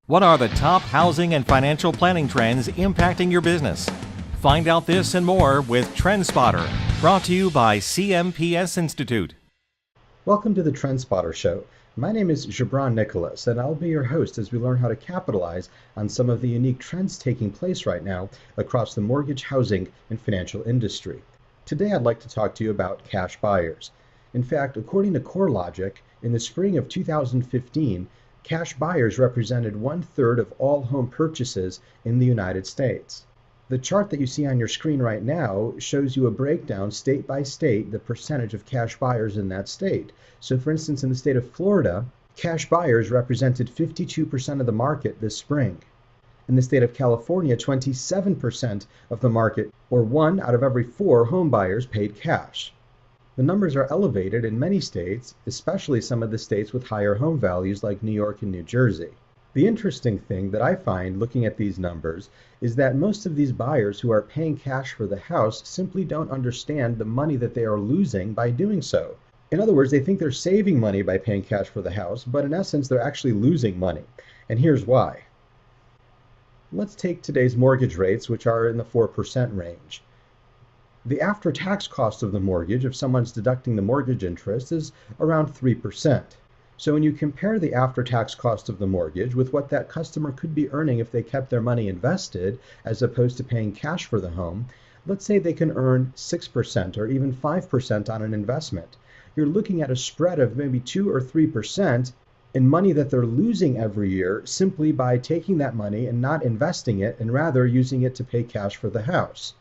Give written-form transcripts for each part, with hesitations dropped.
What are the top housing and financial planning trends impacting your business? Find out this and more with TrendSpotter, brought to you by CMPS Institute. Welcome to the TrendSpotter Show. My name is Gibran Nicholas, and I'll be your host as we learn how to capitalize on some of the unique trends taking place right now across the mortgage, housing, and financial industry. Today I'd like to talk to you about cash buyers. In fact, according to CoreLogic, in the spring of 2015, cash buyers represented 1/3 of all home purchases in the United States. The chart that you see on your screen right now shows you a breakdown state by state, the percentage of cash buyers in that state. So for instance, in the state of Florida, cash buyers represented 52% of the market this spring. In the state of California, 27% of the market, or 1 out of every 4 home buyers, paid cash. The numbers are elevated in many states, especially some of the states with higher home values like New York and New Jersey. The interesting thing that I find looking at these numbers is that most of these buyers who are paying cash for the house simply don't understand the money that they are losing by doing so. In other words, they think they're saving money by paying cash for the house, but in essence, they're actually losing money. And here's why. Let's take today's mortgage rates, which are in the 4% range. The after-tax cost of the mortgage, if someone's deducting the mortgage interest, is around 3%. So when you compare the after-tax cost of the mortgage with what that customer could be earning if they kept their money invested as opposed to paying cash for the home, let's say they can earn 6% or even 5% on an investment. You're looking at a spread of maybe 2 or 3% in money that they're losing every year simply by taking that money and not investing it and rather using it to pay cash for the house.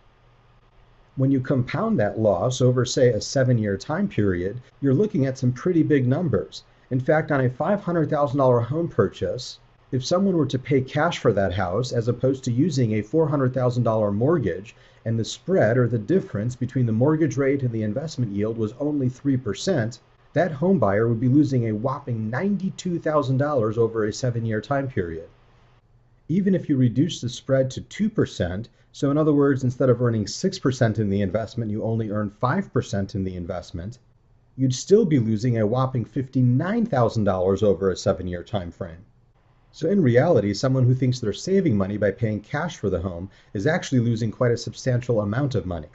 When you compound that loss over, say, a 7-year time period, you're looking at some pretty big numbers. In fact, on a $500,000 home purchase, if someone were to pay cash for that house as opposed to using a $400,000 mortgage, and the spread or the difference between the mortgage rate and the investment yield was only 3%, that home buyer would be losing a whopping $92,000 over a 7-year time period. Even if you reduce the spread to 2%, so in other words, instead of earning 6% in the investment, you only earn 5% in the investment, you'd still be losing a whopping $59,000 over a 7-year time frame. So in reality, someone who thinks they're saving money by paying cash for the home is actually losing quite a substantial amount of money.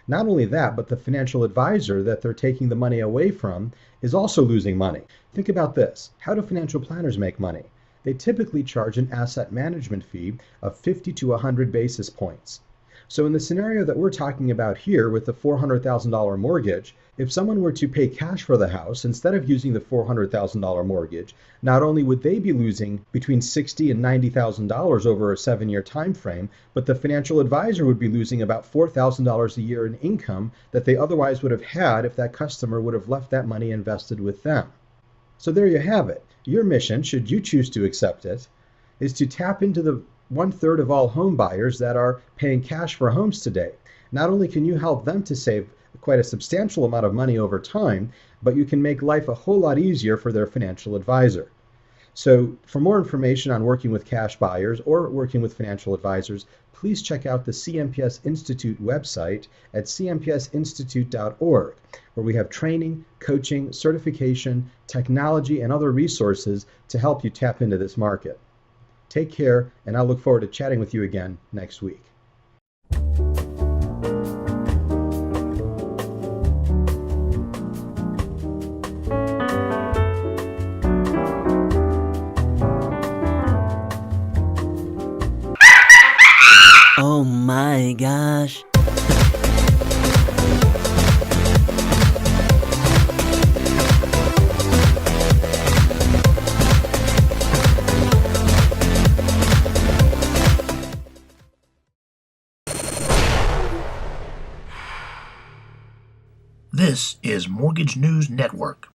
Not only that, but the financial advisor that they're taking the money away from is also losing money. Think about this. How do financial planners make money? They typically charge an asset management fee of 50 to 100 basis points. So in the scenario that we're talking about here with the $400,000 mortgage, if someone were to pay cash for the house instead of using the $400,000 mortgage, not only would they be losing between $60,000 and $90,000 over a 7-year time frame, but the financial advisor would be losing about $4,000 a year in income that they otherwise would have had if that customer would have left that money invested with them. So there you have it. Your mission, should you choose to accept it, is to tap into the 1/3 of all home buyers that are paying cash for homes today. Not only can you help them to save quite a substantial amount of money over time, but you can make life a whole lot easier for their financial advisor. So for more information on working with cash buyers or working with financial advisors, please check out the CMPS Institute website at cmpsinstitute.org, where we have training, coaching, certification, technology, and other resources to help you tap into this market. Take care, and I look forward to chatting with you again next week. Oh my gosh. This is Mortgage News Network.